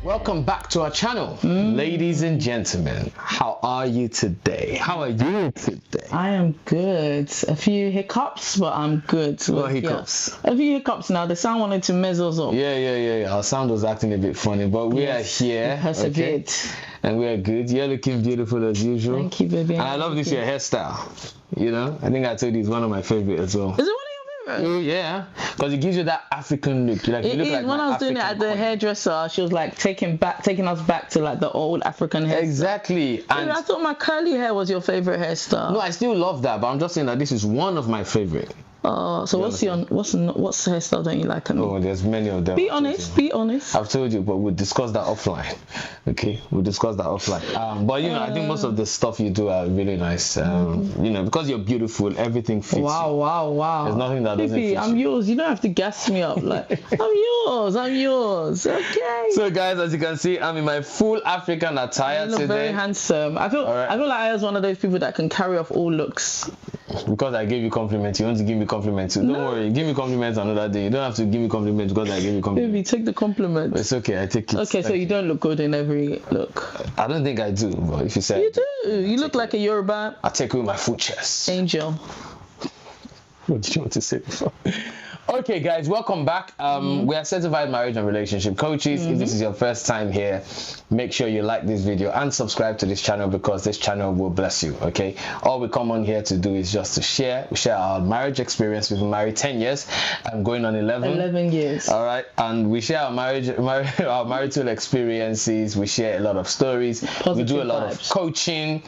Welcome back to our channel, ladies and gentlemen. How are you today? How are you today? I am good. A few hiccups, but I'm good. What hiccups? Yeah. A few hiccups now. The sound wanted to mess us up. Yeah. Our sound was acting a bit funny, but we are here. Persevered. Okay? And we are good. You're looking beautiful as usual. Thank you, baby. And I love this your hairstyle. You know, I think I told you it's one of my favorite as well. Is it one of your favorites? Yeah, because it gives you that African look. You look like when I was doing it at the hairdresser, she was like taking us back to like the old African hair. Exactly. And I thought my curly hair was your favorite hairstyle. No, I still love that, but I'm just saying that this is one of my favorite. So what's hairstyle don't you like? Oh, there's many of them. Be honest. I've told you, but we'll discuss that offline. Okay, we'll discuss that offline. But you know, I think most of the stuff you do are really nice. You know, because you're beautiful, everything fits. Wow. There's nothing that doesn't fit. I'm yours. You don't have to gas me up. Like I'm yours. Okay. So guys, as you can see, I'm in my full African attire today. You look very handsome. I feel like I was one of those people that can carry off all looks. Because I gave you compliments, you want to give me compliments too. Don't worry, give me compliments another day. You don't have to give me compliments because I gave you compliments. Baby, take the compliments. It's okay, I take it. Okay, so you don't look good in every look. I don't think I do, but if you say you do, you look like a Yoruba. I take with my full chest. Angel. What did you want to say before? Okay, guys, welcome back. We are certified marriage and relationship coaches. If this is your first time here, make sure you like this video and subscribe to this channel because this channel will bless you. Okay, all we come on here to do is just to share our marriage experience. We've been married 10 years. I'm going on 11 years. All right, and we share our our marital experiences. We share a lot of stories. We do a lot of coaching,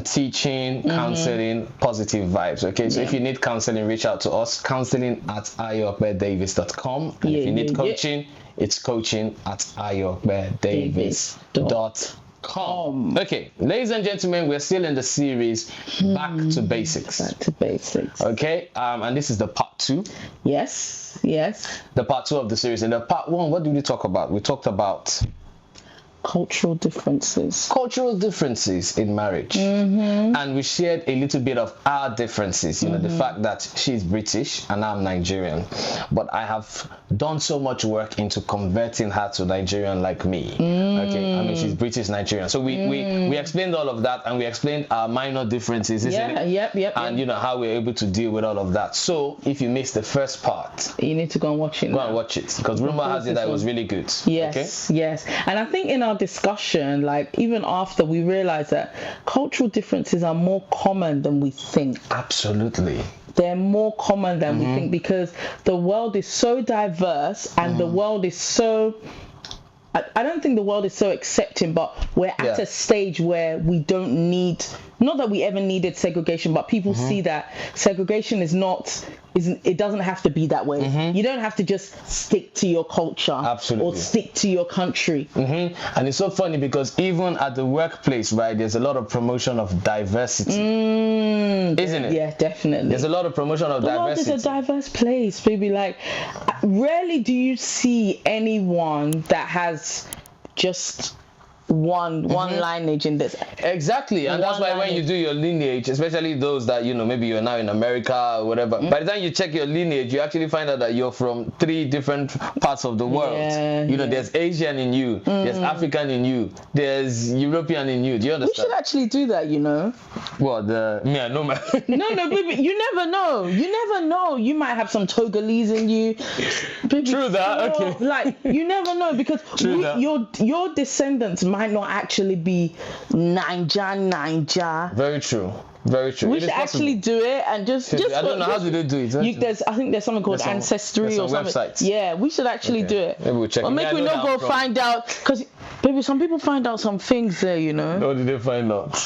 teaching, counseling, positive vibes. Okay, so if you need counseling, reach out to us. Counseling@ayopedavis.com. And if you need coaching, it's coaching@ayopedavis.com. Okay, ladies and gentlemen, we're still in the series Back to Basics. Back to Basics. Okay, and this is the part 2. Yes. The part 2 of the series. In the part 1, what did we talk about? We talked about cultural differences in marriage, and we shared a little bit of our differences. You know, the fact that she's British and I'm Nigerian, but I have done so much work into converting her to Nigerian like me. Okay, I mean she's British Nigerian, so we explained all of that, and we explained our minor differences, isn't it? Yep. And you know how we're able to deal with all of that. So if you missed the first part, you need to go and watch it. Go and watch it, because rumor has it that it was really good. Yes. And I think in our discussion, like even after, we realized that cultural differences are more common than we think. Absolutely. They're more common than we think, because the world is so diverse and the world is so, I don't think the world is so accepting, but we're at a stage where we don't need, not that we ever needed segregation, but people see that segregation it doesn't have to be that way. You don't have to just stick to your culture. Absolutely. Or stick to your country. And it's so funny because even at the workplace, right, there's a lot of promotion of diversity. Isn't it? Yeah, definitely. There's a lot of promotion of diversity. The world is a diverse place, baby. Like, rarely do you see anyone that has just one lineage in this. Exactly, and that's why when you do your lineage, especially those that, you know, maybe you're now in America or whatever, by the time you check your lineage, you actually find out that you're from 3 different parts of the world. You know, there's Asian in you, there's African in you, there's European in you. Do you understand? We should actually do that, you know. What, I know my no, baby, you never know. You might have some Togolese in you. Baby, True that, okay. Like, you never know, because your descendants might not actually be Niger. Very true. We should actually do it and just I don't know how do they do it. I think there's something called Ancestry or something. Websites. Yeah, we should actually do it. Maybe we'll check. Or maybe we not go find out, because baby, some people find out some things there, you know. What did they find out?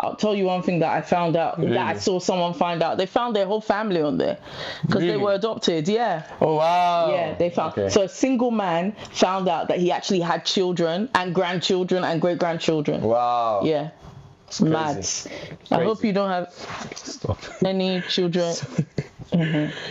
I'll tell you one thing that I found out, that I saw someone find out. They found their whole family on there because they were adopted. Yeah. Oh wow. Yeah, they found. So a single man found out that he actually had children and grandchildren and great grandchildren. Wow. Yeah. Mad. I hope you don't have any children.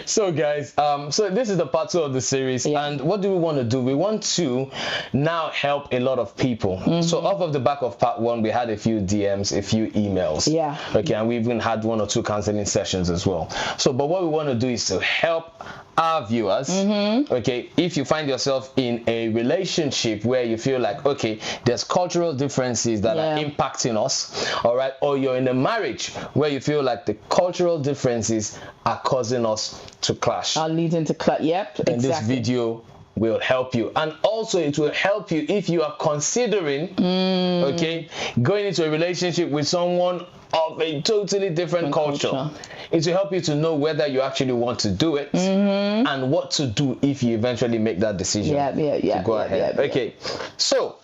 So guys, so this is the part 2 of the series, and what do we want to do? We want to now help a lot of people. So off of the back of part 1, we had a few DMs, a few emails, okay, and we even had 1 or 2 counseling sessions as well. So but what we want to do is to help our viewers, okay, if you find yourself in a relationship where you feel like, okay, there's cultural differences that are impacting us, all right, or you're in a marriage where you feel like the cultural differences are causing us to clash, are leading to clash. And this video will help you, and also it will help you if you are considering okay, going into a relationship with someone of a totally different culture. It will help you to know whether you actually want to do it and what to do if you eventually make that decision to go ahead. Okay, so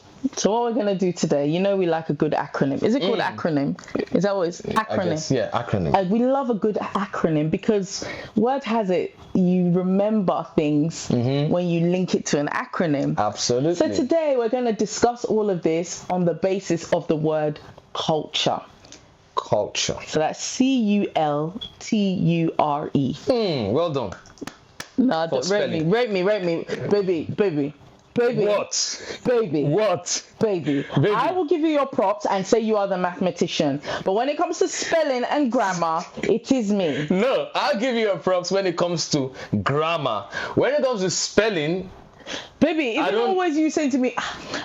what we're going to do today, you know, we like a good acronym. Is it called acronym? Is that what it's acronym? Guess, acronym. We love a good acronym because word has it, you remember things when you link it to an acronym. Absolutely. So today we're going to discuss all of this on the basis of the word culture. Culture. So that's CULTURE. Well done. No, rate me, baby. What? Baby. What? Baby. I will give you your props and say you are the mathematician. But when it comes to spelling and grammar, it is me. No, I'll give you your props when it comes to grammar. When it comes to spelling, baby, it's always you saying to me,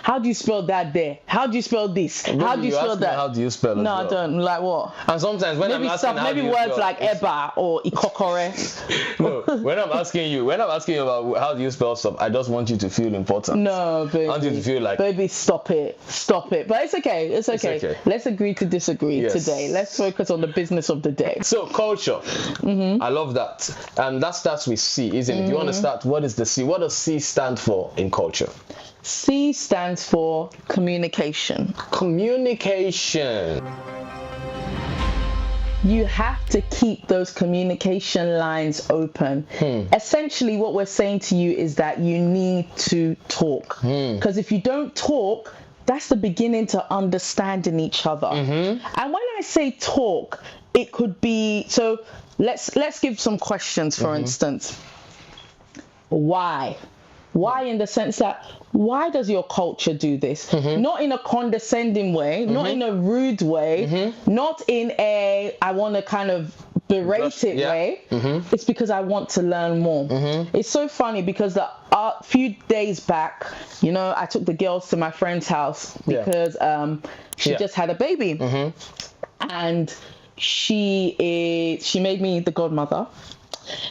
how do you spell that there? How do you spell this? How do you spell that? How do you spell it? No, I don't. Like what? And sometimes when I'm asking maybe words like eba or ikokore. No, when I'm asking you about how do you spell stuff, I just want you to feel important. No, baby. I want you to feel like, baby, stop it. But it's okay. It's okay. Let's agree to disagree today. Let's focus on the business of the day. So culture. I love that. And that starts with C, isn't it? You want to start, what is the C? What does C stand for in culture? C stands for communication. Communication. You have to keep those communication lines open. Essentially, what we're saying to you is that you need to talk. Because if you don't talk, that's the beginning to understanding each other. And when I say talk, it could be, so let's give some questions, for instance. Why? Why in the sense that, why does your culture do this? Not in a condescending way, not in a rude way, not in a, I want to kind of berate it way. It's because I want to learn more. It's so funny because a few days back, you know, I took the girls to my friend's house because she just had a baby. And she made me the godmother.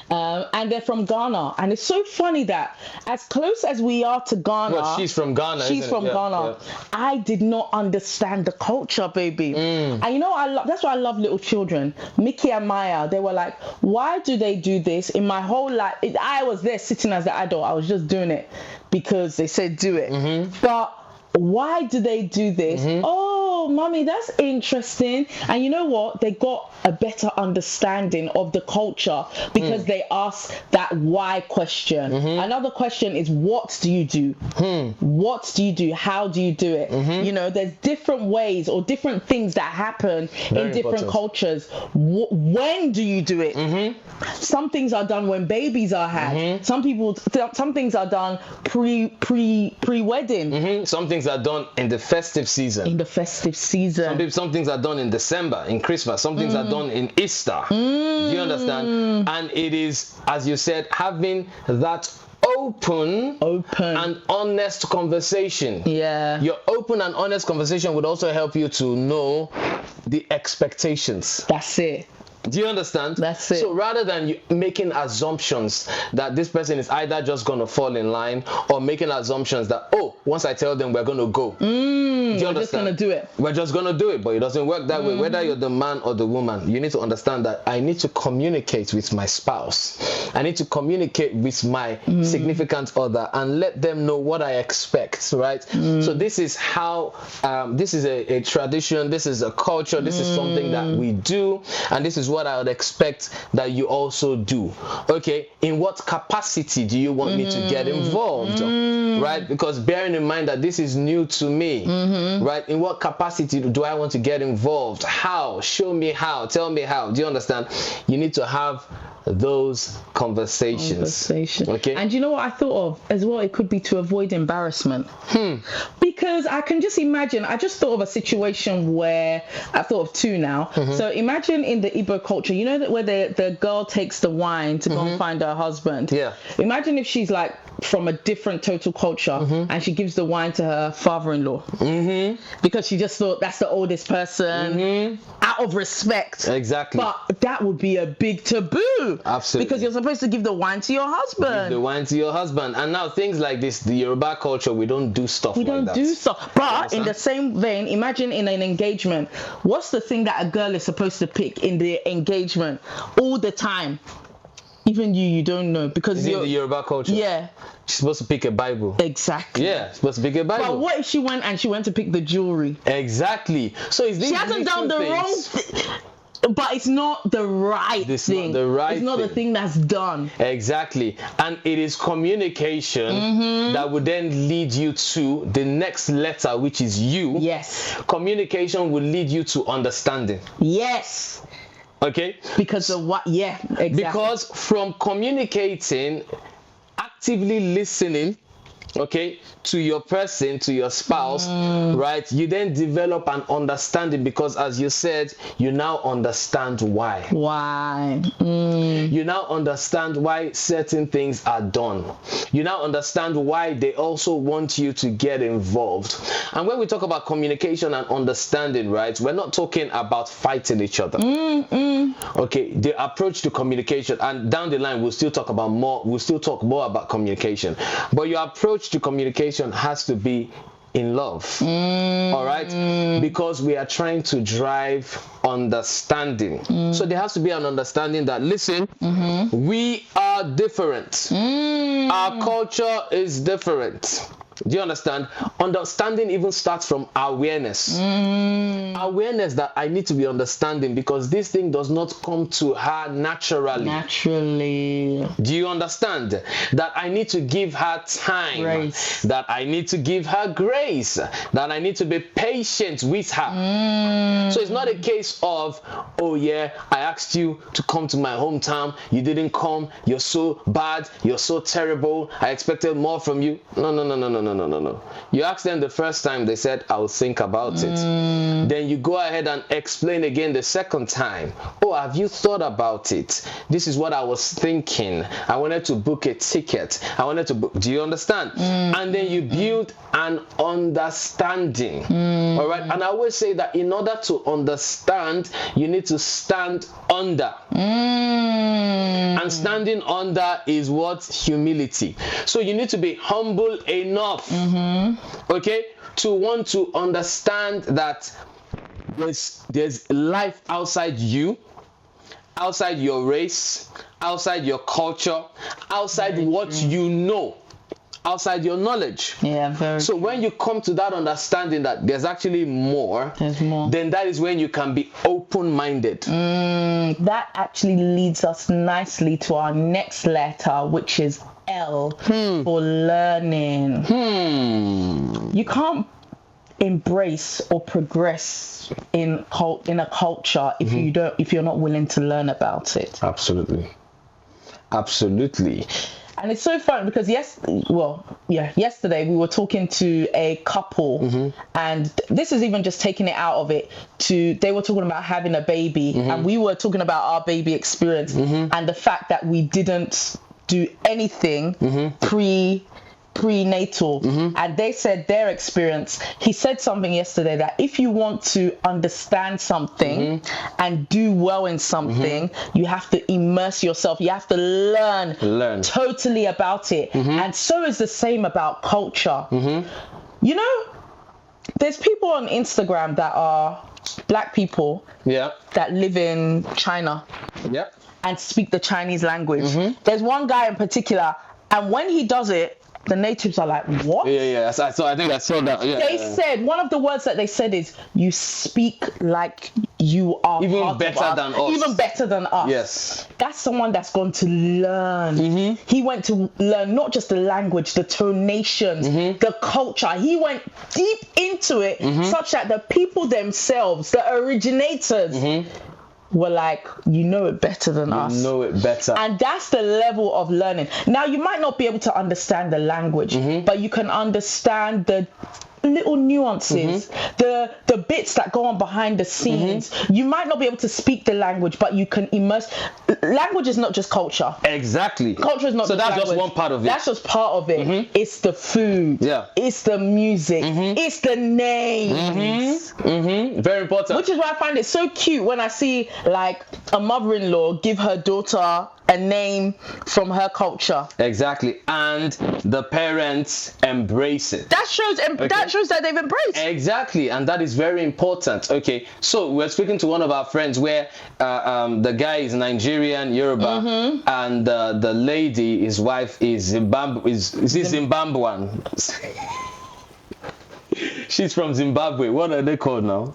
And they're from Ghana, and it's so funny that as close as we are to Ghana, she's from Ghana. Ghana. I did not understand the culture, baby. And you know, that's why I love little children. Mickey and Maya, they were like, why do they do this? In my whole life, I was there sitting as the adult. I was just doing it because they said do it. But why do they do this? Oh, mommy, that's interesting. And you know what? They got a better understanding of the culture because they asked that why question. Another question is, what do you do? What do you do? How do you do it? You know, there's different ways or different things that happen in different cultures. When do you do it? Some things are done when babies are had. Some things are done pre-wedding. Some things are done in the festive season. Some things are done in December, in Christmas. Some things are done in Easter. Do you understand? And it is, as you said, having that open and honest conversation. Your open and honest conversation would also help you to know the expectations. That's it. Do you understand? That's it. So rather than you making assumptions that this person is either just going to fall in line, or making assumptions that, oh, once I tell them we're going to go. Do you understand? Just gonna do it. We're just going to do it, but it doesn't work that way. Whether you're the man or the woman, you need to understand that I need to communicate with my spouse. I need to communicate with my significant other and let them know what I expect, right? So this is how, this is a tradition, this is a culture, this is something that we do, and this is what I would expect that you also do. Okay, in what capacity do you want me to get involved? right? Because bearing in mind that this is new to me, right? In what capacity do I want to get involved? How? Show me how. Tell me how. Do you understand? You need to have those conversations. Okay. And you know what I thought of as well? It could be to avoid embarrassment. Because I can just imagine, I just thought of a situation where I thought of two now. So imagine in the Igbo culture, you know that where the girl takes the wine to go and find her husband. Yeah. Imagine if she's like from a different total culture and she gives the wine to her father-in-law because she just thought that's the oldest person out of respect. Exactly. But that would be a big taboo. Absolutely. Because you're supposed to give the wine to your husband. Give the wine to your husband. And now things like this, the Yoruba culture, we don't do stuff like that. We don't do stuff. But in the same vein, imagine in an engagement, what's the thing that a girl is supposed to pick in the engagement all the time? Even you don't know because you're the Yoruba culture. Yeah. She's supposed to pick a Bible. Exactly. Yeah, supposed to pick a Bible. But what if she went to pick the jewelry? Exactly. So is this? She hasn't done the wrong thing. But it's not the right thing. Not the right it's not thing. the thing that's done. Exactly. And it is communication that would then lead you to the next letter, which is you. Yes. Communication will lead you to understanding. Yes. Okay? Because of what? Yeah, exactly. Because from communicating, actively listening, okay, to your person, to your spouse, right, you then develop an understanding because, as you said, you now understand why. You now understand why certain things are done. You now understand why they also want you to get involved. And when we talk about communication and understanding, right, we're not talking about fighting each other. Okay, the approach to communication, and down the line we'll still talk more about communication, but your approach to communication has to be in love. All right, because we are trying to drive understanding. So there has to be an understanding that, listen, we are different. Our culture is different. Do you understand? Understanding even starts from awareness. Awareness that I need to be understanding because this thing does not come to her naturally. Do you understand? That I need to give her time. Grace. That I need to give her grace. That I need to be patient with her. So it's not a case of, oh yeah, I asked you to come to my hometown. You didn't come. You're so bad. You're so terrible. I expected more from you. No. You asked them the first time, they said, I'll think about it. Then you go ahead and explain again the second time. Oh, have you thought about it? This is what I was thinking. I wanted to book a ticket. Do you understand? And then you build an understanding. All right. And I always say that in order to understand, you need to stand under. And standing under is what? Humility. So you need to be humble enough, okay, to want to understand that there's life outside you, outside your race, outside your culture, outside what you know, outside your knowledge. Yeah, very so true. When you come to that understanding that there's actually more, then that is when you can be open-minded. That actually leads us nicely to our next letter, which is L for learning. You can't embrace or progress in a culture if you're not willing to learn about it. Absolutely. And it's so fun because yesterday we were talking to a couple, and this is even just taking it out of it. They were talking about having a baby, and we were talking about our baby experience and the fact that we didn't do anything prenatal, and they said their experience. He said something yesterday that if you want to understand something and do well in something, you have to immerse yourself. You have to learn totally about it. And so is the same about culture. You know, there's people on Instagram that are black people that live in China and speak the Chinese language. There's one guy in particular, and when he does it, the natives are like, what? Yeah. So I think I saw that. Yeah. They said, one of the words that they said is, you speak like you are even part better of us, than us. even better than us. Yes. That's someone that's gone to learn. He went to learn not just the language, the tonations, the culture. He went deep into it, such that the people themselves, the originators, were like, you know it better than us. You know it better. And that's the level of learning. Now, you might not be able to understand the language, but you can understand the little nuances, the bits that go on behind the scenes. You might not be able to speak the language, but you can immerse. Language is not just culture. Exactly. Culture is not so just that's language. just one part of it. That's just part of it. It's the food. Yeah. It's the music. It's the names. Very important. Which is why I find it so cute when I see like a mother-in-law give her daughter a name from her culture. Exactly. And the parents embrace it. That shows that they've embraced. Exactly. And that is very important. Okay. So we're speaking to one of our friends where the guy is Nigerian, Yoruba, and the lady, his wife, is Zimbabwean. She's from Zimbabwe. What are they called now?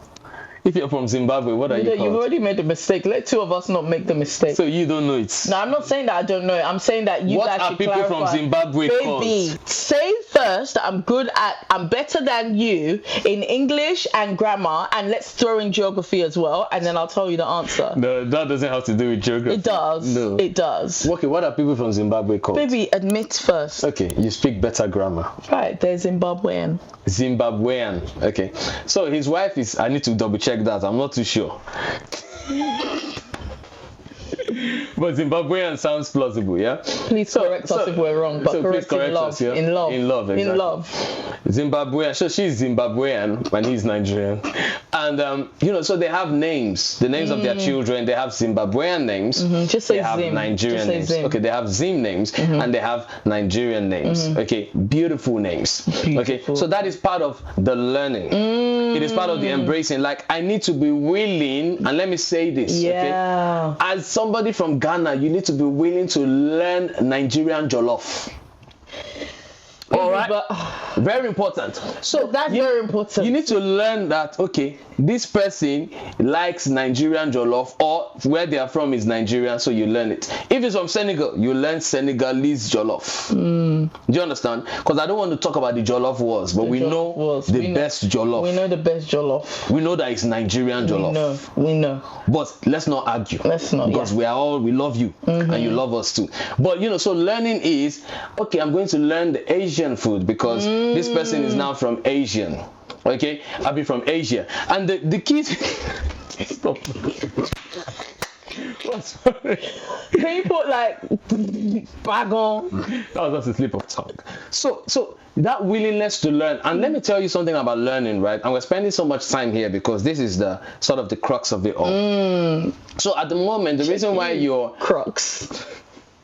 If you're from Zimbabwe, what are you called? You've already made a mistake. Let two of us not make the mistake. So you don't know it. No, I'm not saying that I don't know it. I'm saying that you guys should clarify. What are people from Zimbabwe called? Say first that I'm better than you in English and grammar, and let's throw in geography as well, and then I'll tell you the answer. No, that doesn't have to do with geography. It does. No. It does. Okay, what are people from Zimbabwe called? Baby, admit first. Okay, you speak better grammar. Right, they're Zimbabwean. Zimbabwean. Okay. So his wife is, I need to double check that. I'm not too sure. But Zimbabwean sounds plausible, yeah? Please correct us if we're wrong, but correct in love. Us, yeah? In love. In love, exactly. In love. Zimbabwean. So she's Zimbabwean and he's Nigerian. And, so they have names. The names of their children, they have Zimbabwean names. Just say they have Zim. Nigerian names. Zim. Okay, they have Zim names and they have Nigerian names. Okay, beautiful names. Beautiful. Okay, so that is part of the learning. It is part of the embracing. Like, I need to be willing, and let me say this, okay? As somebody from Ghana, you need to be willing to learn Nigerian jollof. All right, very important. So that's very important. You need to learn that, okay, this person likes Nigerian jollof, or where they are from is Nigerian, so you learn it. If it's from Senegal, you learn Senegalese jollof. Do you understand? Because I don't want to talk about the jollof wars, but we know the best jollof. We know the best jollof. We know that it's Nigerian jollof. We know. But let's not argue. Let's not. Because we love you, and you love us too. But so learning is, okay, I'm going to learn the Asian food because this person is now from Asian. Okay, I'll be from Asia. And the key stop. Can you put like bag on? That was just a slip of tongue. So that willingness to learn, and let me tell you something about learning, right? And we're spending so much time here because this is the sort of the crux of it all. So at the moment, the reason why you're crux.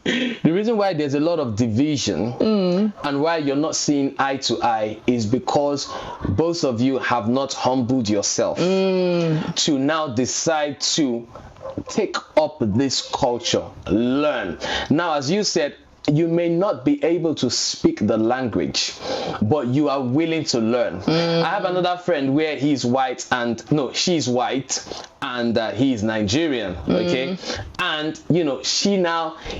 The reason why there's a lot of division and why you're not seeing eye to eye is because both of you have not humbled yourself to now decide to take up this culture, learn. Now, as you said, you may not be able to speak the language, but you are willing to learn. I have another friend where she's white and he's Nigerian, okay? And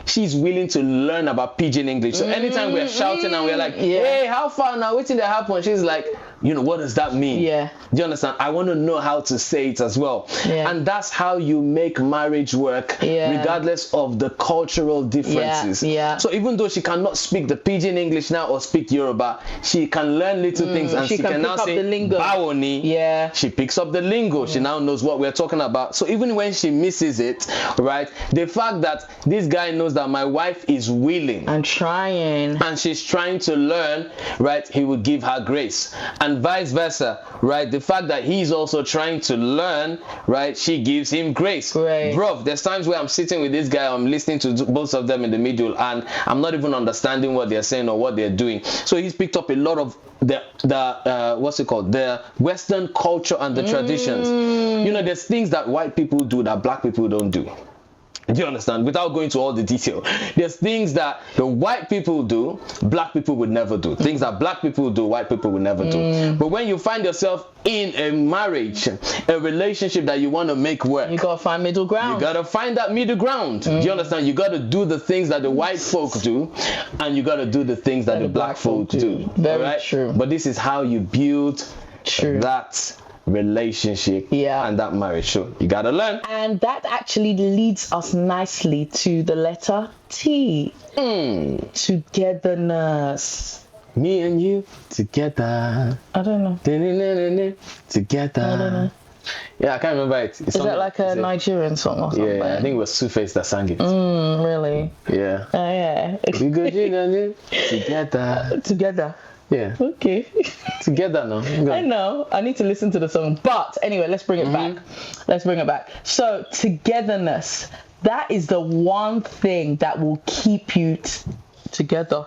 she's willing to learn about pidgin English. So anytime we're shouting and we're like, hey, how far now? What's in the happen? She's like, what does that mean? Yeah. Do you understand? I want to know how to say it as well. Yeah. And that's how you make marriage work, regardless of the cultural differences. Yeah. So even though she cannot speak the pidgin English now or speak Yoruba, she can learn little things and she can now say Bawoni. Yeah. She picks up the lingo. She now knows what we're talking about. So even when she misses it, right, the fact that this guy knows that my wife is willing and trying and she's trying to learn, right, he will give her grace. And vice versa, right? The fact that he's also trying to learn, right? She gives him grace. Bro, there's times where I'm sitting with this guy, I'm listening to both of them in the middle, and I'm not even understanding what they're saying or what they're doing. So he's picked up a lot of the Western culture and the traditions. There's things that white people do that black people don't do. Do you understand? Without going to all the detail, there's things that the white people do, black people would never do. Things that black people do, white people would never do. But when you find yourself in a marriage, a relationship that you want to make work, You gotta find middle ground. you gotta find that middle ground. Do you understand? You gotta do the things that the white folk do, and you gotta do the things that the black folk do. Very alright? true. But this is how you build True. that relationship and that marriage. So you gotta learn. And that actually leads us nicely to the letter T. Togetherness. Me and you together. I don't know. Together. I don't know. Yeah, I can't remember it. Is that like a Nigerian song or something? Yeah, I think it was Two-Face that sang it. Really? Yeah. Oh, yeah. We go together. Together. Yeah. Okay. Together now. I know. I need to listen to the song. But anyway, let's bring it back. Let's bring it back. So, togetherness. That is the one thing that will keep you together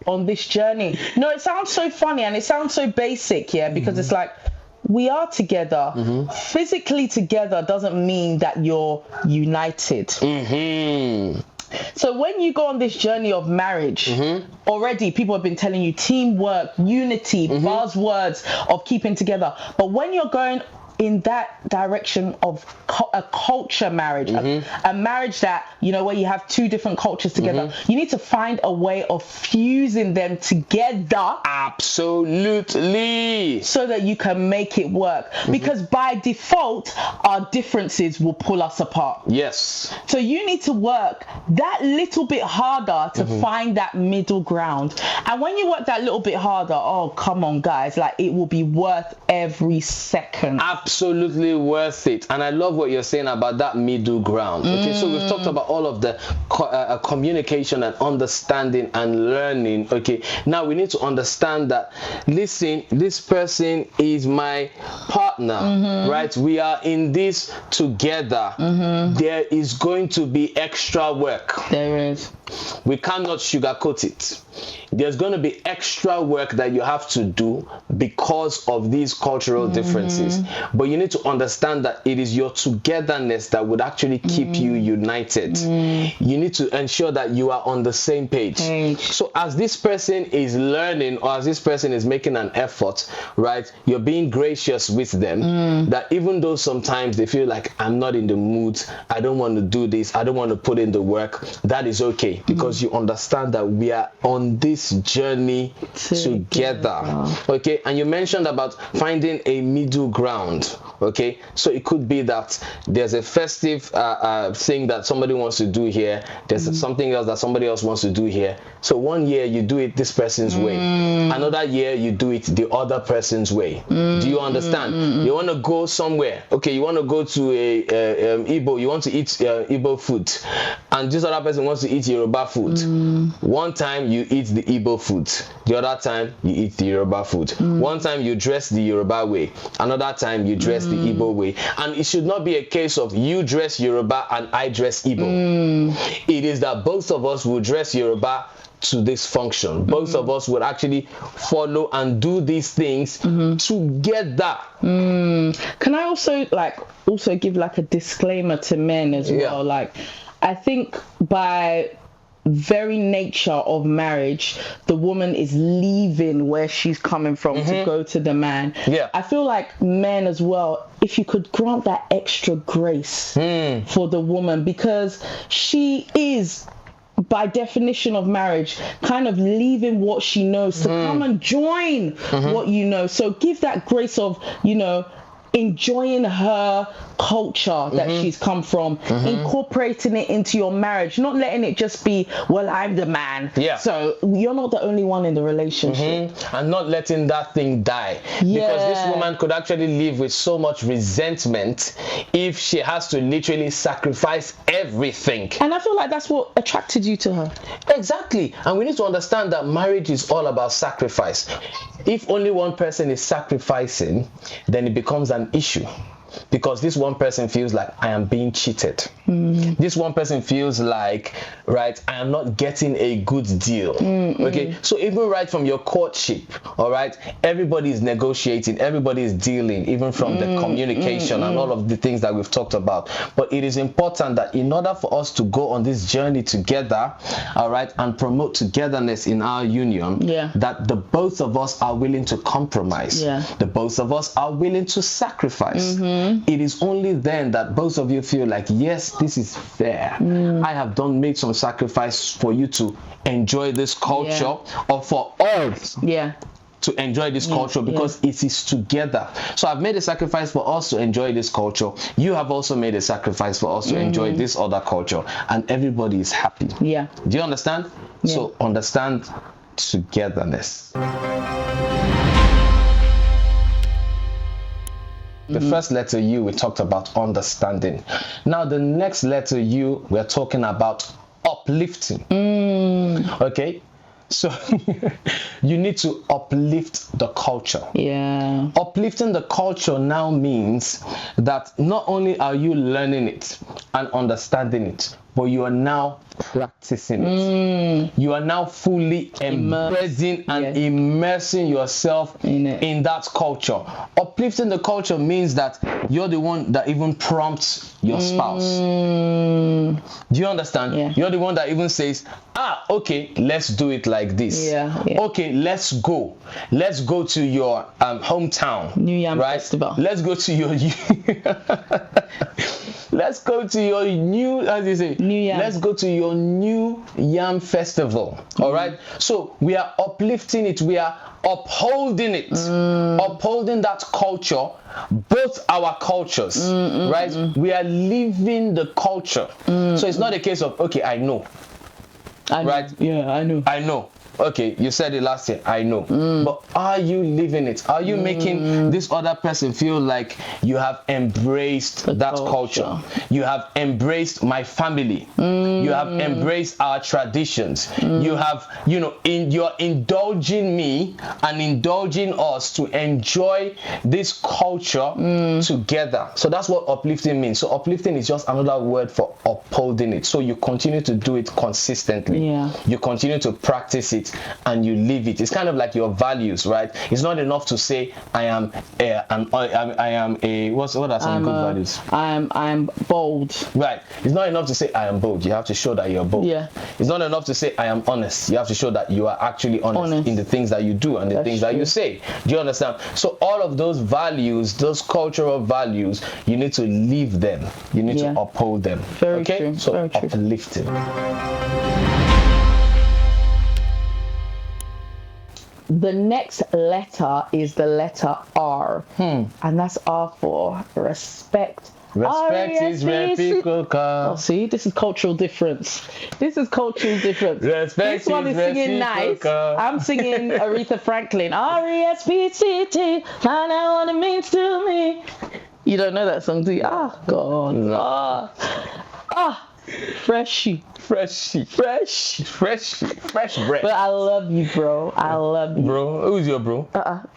on this journey. No, it sounds so funny and it sounds so basic, yeah, because it's like, we are together. Physically together doesn't mean that you're united. So when you go on this journey of marriage, already people have been telling you teamwork, unity, buzzwords of keeping together. But when you're going in that direction of a culture marriage, a marriage that, you know, where you have two different cultures together, you need to find a way of fusing them together. Absolutely. So that you can make it work. Because by default, our differences will pull us apart. Yes. So you need to work that little bit harder to find that middle ground. And when you work that little bit harder, oh, come on, guys, like it will be worth every second. Absolutely worth it. And I love what you're saying about that middle ground. Okay, so we've talked about all of the communication and understanding and learning. Okay, now we need to understand that, listen, this person is my partner, right? We are in this together. There is going to be extra work. There is. We cannot sugarcoat it. There's going to be extra work that you have to do because of these cultural differences. But you need to understand that it is your togetherness that would actually keep you united. You need to ensure that you are on the same page. So as this person is learning, or as this person is making an effort, right, you're being gracious with them, that even though sometimes they feel like, I'm not in the mood, I don't want to do this, I don't want to put in the work, that is okay, because you understand that we are on this journey together. Okay, and you mentioned about finding a middle ground. Okay, so it could be that there's a festive thing that somebody wants to do here, there's something else that somebody else wants to do here. So one year you do it this person's way, another year you do it the other person's way. Do you understand? You want to go somewhere, okay, you want to go to a Igbo, you want to eat Igbo food, and this other person wants to eat Yoruba food. One time you eat the Igbo food, the other time you eat the Yoruba food. One time you dress the Yoruba way, another time you dress the Igbo way. And it should not be a case of you dress Yoruba and I dress Igbo. It is that both of us will dress Yoruba to this function. Both of us would actually follow and do these things together. Can I also give like a disclaimer to men as well? Like, I think by very nature of marriage, the woman is leaving where she's coming from to go to the man. I feel like men as well, if you could grant that extra grace for the woman, because she is, by definition of marriage, kind of leaving what she knows to come and join what you know. So give that grace of, you know, enjoying her culture that she's come from, incorporating it into your marriage, not letting it just be, well, I'm the man, so you're not the only one in the relationship, and not letting that thing die, because this woman could actually live with so much resentment if she has to literally sacrifice everything. And I feel like that's what attracted you to her. Exactly. And we need to understand that marriage is all about sacrifice. If only one person is sacrificing, then it becomes an issue. because this one person feels like I am being cheated. This one person feels like, right, I am not getting a good deal. Okay, so even right from your courtship, all right, everybody is negotiating, everybody is dealing, even from the communication and all of the things that we've talked about. But it is important that in order for us to go on this journey together, all right, and promote togetherness in our union, that the both of us are willing to compromise. The both of us are willing to sacrifice. It is only then that both of you feel like, yes, this is fair. I have made some sacrifice for you to enjoy this culture, or for us to enjoy this culture, because it is together. So I've made a sacrifice for us to enjoy this culture. You have also made a sacrifice for us to enjoy this other culture, and everybody is happy. Do you understand? So understand togetherness. The first letter U, we talked about understanding. Now the next letter U, we're talking about uplifting. Okay, so you need to uplift the culture. Uplifting the culture now means that not only are you learning it and understanding it, but you are now practicing it. You are now fully embedding and immersing yourself in that culture. Uplifting the culture means that you're the one that even prompts your spouse. Do you understand? You're the one that even says, okay, let's do it like this. Okay, let's go to your hometown, New Yam Festival. Let's go to your let's go to your new, as you say, New Yam. Let's go to your new Yam Festival. All right. So we are uplifting it. We are upholding it. Upholding that culture, both our cultures, right? We are living the culture. So it's not a case of, okay, I know. Right? Yeah, I know. Okay, you said it last year, I know. But are you living it? Are you making this other person feel like you have embraced that culture? You have embraced my family. You have embraced our traditions. You have, you're indulging me and indulging us to enjoy this culture together. So that's what uplifting means. So uplifting is just another word for upholding it. So you continue to do it consistently. You continue to practice it, and you live it. It's kind of like your values, right? It's not enough to say I am a what are some good values? I'm bold. Right. It's not enough to say I am bold. You have to show that you're bold. It's not enough to say I am honest. You have to show that you are actually honest in the things that you do and the things that you say. Do you understand? So all of those values, those cultural values, you need to live them. You need to uphold them. Very true. So very true. Uplifting. The next letter is the letter R, and that's R for respect. Respect is reciprocal. Oh, see, this is cultural difference. Respect this one is singing nice. I'm singing Aretha Franklin. R-E-S-P-C-T. Find out what it means to me. You don't know that song, do you? Ah, God. No. Fresh bread. But I love you, bro. I love you. Bro, who's your bro?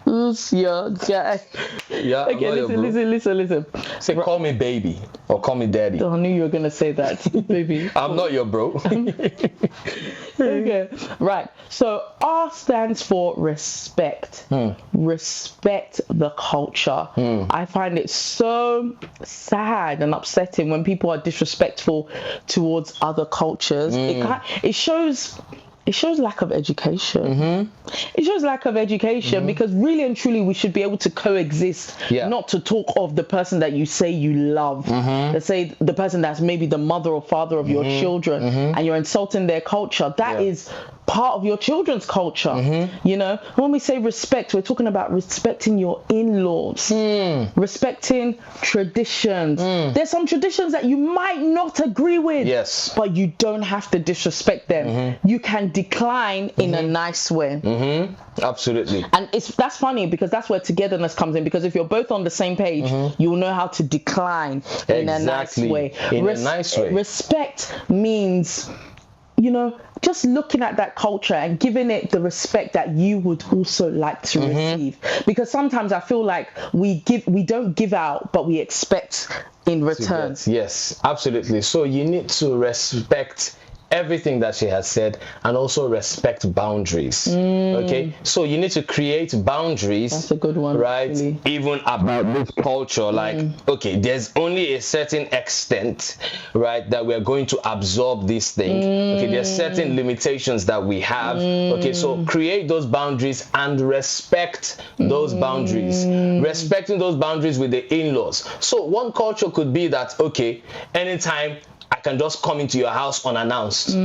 Who's your guy? Yeah. Okay, listen. Say, call me baby or call me daddy. I knew you were gonna say that, baby. I'm not your bro. Okay, right. So R stands for respect. Respect the culture. I find it so sad and upsetting when people are disrespectful towards other cultures. It shows lack of education. It shows lack of education because really and truly we should be able to coexist, not to talk of the person that you say you love. Let's say the person that's maybe the mother or father of your children and you're insulting their culture. That is part of your children's culture. When we say respect, we're talking about respecting your in-laws, respecting traditions. There's some traditions that you might not agree with, but you don't have to disrespect them. You can decline in a nice way. Absolutely. And that's funny because that's where togetherness comes in, because if you're both on the same page, you will know how to decline in a nice way. In a nice way. Respect means you know, just looking at that culture and giving it the respect that you would also like to receive. Because sometimes I feel like we don't give out, but we expect in return. Yes, absolutely. So you need to respect everything that she has said and also respect boundaries. Okay, so you need to create boundaries. That's a good one, right? Really. Even about this culture, like, okay, there's only a certain extent, right, that we're going to absorb this thing. Okay, there's certain limitations that we have. Okay, so create those boundaries and respect those boundaries. Respecting those boundaries with the in-laws. So one culture could be that, okay, anytime I can just come into your house unannounced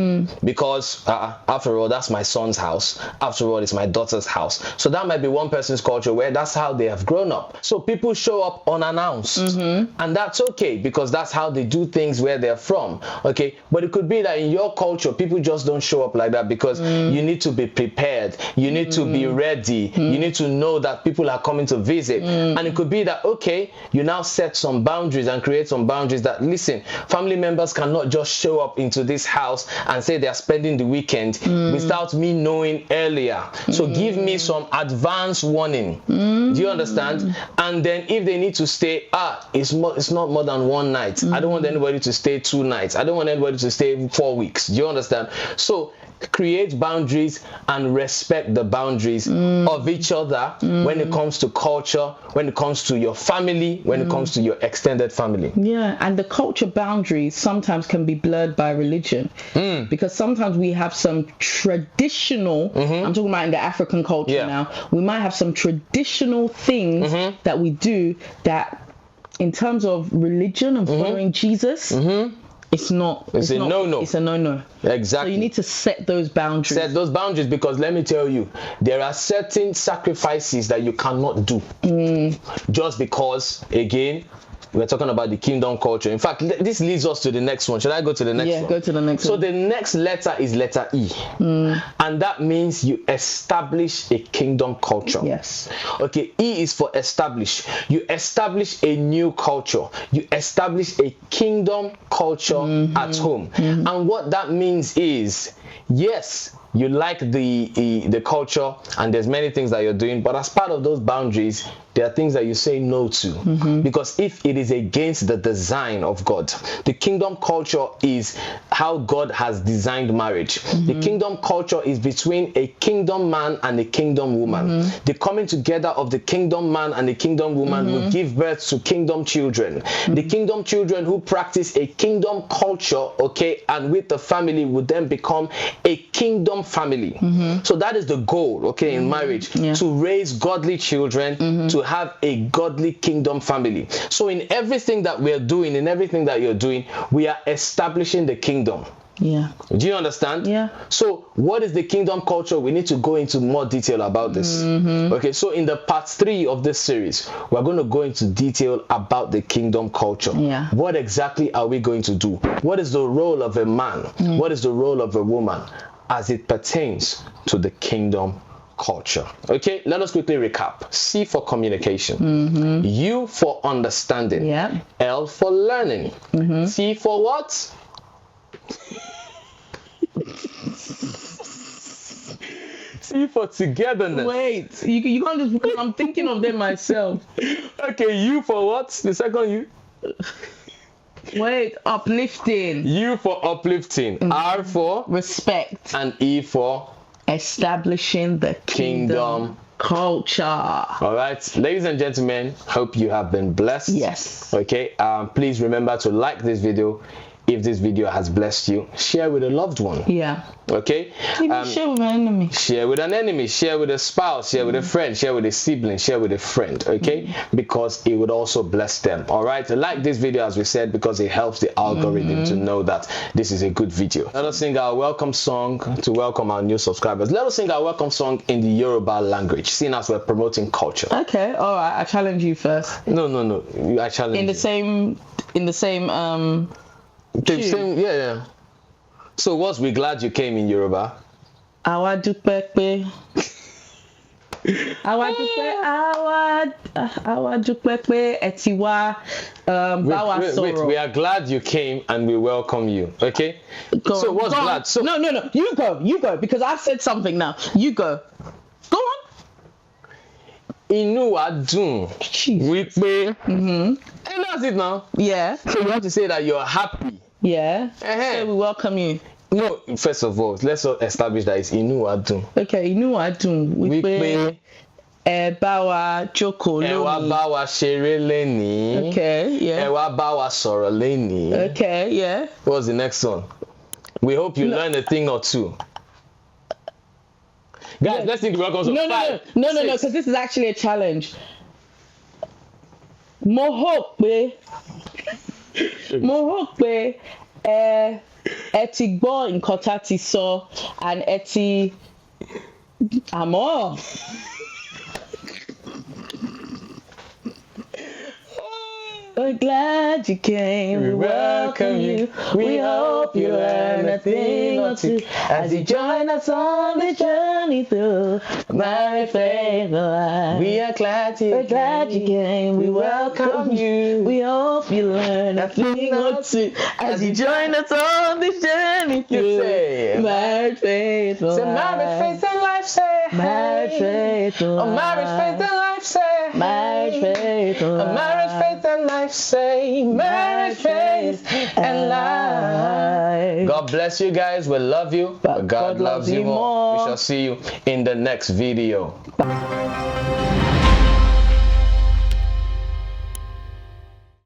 because after all, that's my son's house. After all, it's my daughter's house. So that might be one person's culture where that's how they have grown up. So people show up unannounced, and that's okay because that's how they do things where they're from. Okay, but it could be that in your culture, people just don't show up like that because you need to be prepared. You need to be ready. You need to know that people are coming to visit. And it could be that, okay, you now set some boundaries and create some boundaries that, listen, family members cannot just show up into this house and say they are spending the weekend without me knowing earlier. So give me some advance warning. Do you understand? And then if they need to stay, it's not more than one night. I don't want anybody to stay 2 nights. I don't want anybody to stay 4 weeks. Do you understand? So create boundaries and respect the boundaries of each other when it comes to culture, when it comes to your family, when it comes to your extended family. Yeah, and the culture boundaries sometimes can be blurred by religion because sometimes we have some traditional, I'm talking about in the African culture now, we might have some traditional things that we do that in terms of religion and following Jesus, it's a no-no. It's a no-no. Exactly. So you need to set those boundaries. Set those boundaries because let me tell you, there are certain sacrifices that you cannot do. Just because, again, we're talking about the kingdom culture. In fact, this leads us to the next one. Should I go to the next one? Yeah, go to the next one. So the next letter is letter E. And that means you establish a kingdom culture. Yes. Okay, E is for establish. You establish a new culture. You establish a kingdom culture at home. And what that means is, yes, you like the culture and there's many things that you're doing, but as part of those boundaries, there are things that you say no to. Because if it is against the design of God, the kingdom culture is how God has designed marriage. The kingdom culture is between a kingdom man and a kingdom woman. The coming together of the kingdom man and the kingdom woman will give birth to kingdom children. The kingdom children who practice a kingdom culture, okay, and with the family would then become a kingdom family. So that is the goal, okay, in marriage, to raise godly children, to have a godly kingdom family. So in everything that we're doing, in everything that you're doing, we are establishing the kingdom. Yeah. Do you understand? Yeah. So what is the kingdom culture? We need to go into more detail about this. Okay, so in the part 3 of this series, we're going to go into detail about the kingdom culture. Yeah. What exactly are we going to do? What is the role of a man? What is the role of a woman as it pertains to the kingdom culture? Okay, let us quickly recap. C for communication. U for understanding. Yeah. L for learning. T for what? T for togetherness. Wait, you can't just, because I'm thinking of them myself. Okay, U for what? The second U? Wait, uplifting. U for uplifting. R for respect. And E for establishing the kingdom culture. All right, ladies and gentlemen, hope you have been blessed. Yes. Okay, please remember to like this video. If this video has blessed you, share with a loved one. Yeah. Okay. Even share with an enemy. Share with an enemy. Share with a spouse. Share with a friend. Share with a sibling. Share with a friend. Okay. Because it would also bless them. All right. Like this video, as we said, because it helps the algorithm to know that this is a good video. Let us sing our welcome song to welcome our new subscribers. Let us sing our welcome song in the Yoruba language, seeing as we're promoting culture. Okay. All right. I challenge you first. No. I challenge in the you. In the same yeah. So, we're glad you came in Yoruba. Àwa dúpẹ́ pé Àwa dúpẹ́ pé ẹ ti wá bá wa Wait, sọ̀rọ̀. we are glad you came and we welcome you. Okay? So what's glad? So No. You go because I've said something now. You go. Go on. Inú wa dùn wípé. And that's it now. Yeah. So you have to say that you're happy. Yeah. So we welcome you. No, first of all, let's establish that it's inú wa dùn. Okay, inú wa dùn wípé ẹ bá wa jókòó lónìí. Ẹ wá bá wa ṣeré lénìí. Okay, yeah. Ẹ wá bá wa sọ̀rọ̀ lénìí. Okay, yeah. What's the next one? We hope you learn a thing or two. Guys, let's think the welcome song. No, because this is actually a challenge. Mo hope pé ẹ ti gbọ́ nǹkan tá ti sọ and ẹ ti àmọ́. We're glad you came, we welcome you. We hope you learn a thing or two as you join us on the journey through my faith life. We are glad you came, we welcome you. We hope you learn a thing or two as you join us on this journey through my faith life. Say marriage, faith, and life, say marriage, faith, life. Oh, marriage, faith, and life, say marriage, faith, life. Oh, marriage, faith, and life, say marriage, faith, and life. God bless you guys. We love you, but God loves you more. We shall see you in the next video. Bye.